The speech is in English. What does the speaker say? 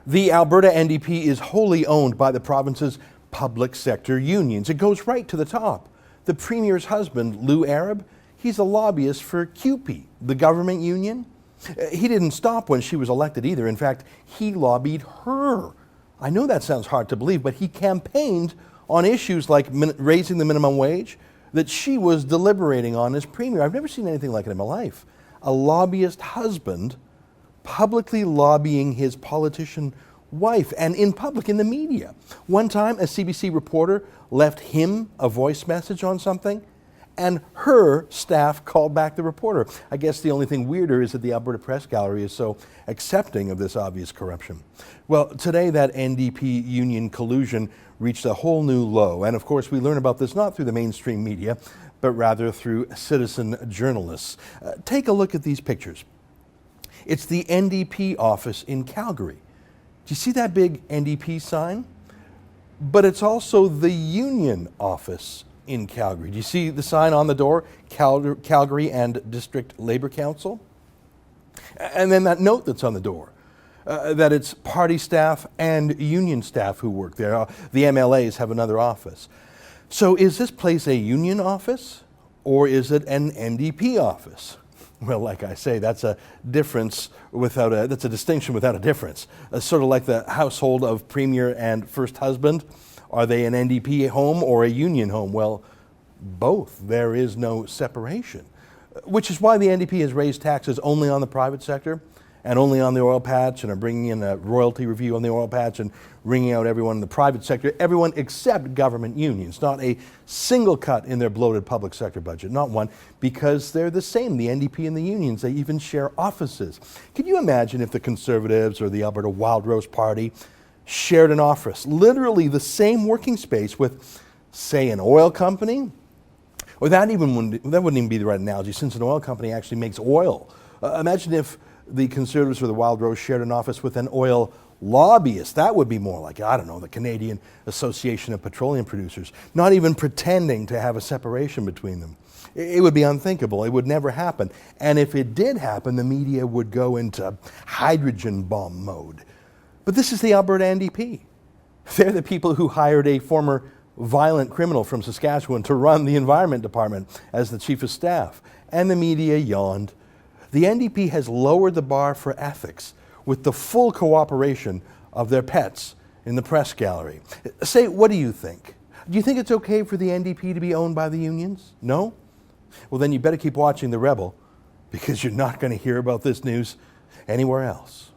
The Alberta NDP is wholly owned by the province's public sector unions. It goes right to the top. The Premier's husband, Lou Arab, he's a lobbyist for CUPE, the government union. He didn't stop when she was elected either. In fact, he lobbied her. I know that sounds hard to believe, but he campaigned on issues like raising the minimum wage that she was deliberating on as Premier. I've never seen anything like it in my life. A lobbyist husband publicly lobbying his politician wife, and in public, in the media. One time, a CBC reporter left him a voice message on something, and her staff called back the reporter. I guess the only thing weirder is that the Alberta Press Gallery is so accepting of this obvious corruption. Well, today that NDP union collusion reached a whole new low, and of course we learn about this not through the mainstream media, but rather through citizen journalists. Take a look at these pictures. It's the NDP office in Calgary. Do you see that big NDP sign? But it's also the union office in Calgary. Do you see the sign on the door? Calgary and District Labour Council? And then that note that's on the door, that it's party staff and union staff who work there. The MLAs have another office. So is this place a union office or is it an NDP office? Well, like I say, that's a distinction without a difference. Sort of like the household of Premier and first husband. Are they an NDP home or a union home? Well, both. There is no separation. Which is why the NDP has raised taxes only on the private sector and only on the oil patch, and are bringing in a royalty review on the oil patch and wringing out everyone in the private sector, everyone except government unions. Not a single cut in their bloated public sector budget, not one, because they're the same, the NDP and the unions. They even share offices. Can you imagine if the Conservatives or the Alberta Wild Rose Party shared an office, literally the same working space with, say, an oil company? Or that wouldn't even be the right analogy, since an oil company actually makes oil. Imagine if the Conservatives or the Wild Rose shared an office with an oil lobbyist. That would be more like, I don't know, the Canadian Association of Petroleum Producers, not even pretending to have a separation between them. It would be unthinkable. It would never happen. And if it did happen, the media would go into hydrogen bomb mode. But this is the Alberta NDP. They're the people who hired a former violent criminal from Saskatchewan to run the Environment Department as the chief of staff. And the media yawned. The NDP has lowered the bar for ethics with the full cooperation of their pets in the press gallery. Say, what do you think? Do you think it's okay for the NDP to be owned by the unions? No? Well, then you better keep watching The Rebel, because you're not going to hear about this news anywhere else.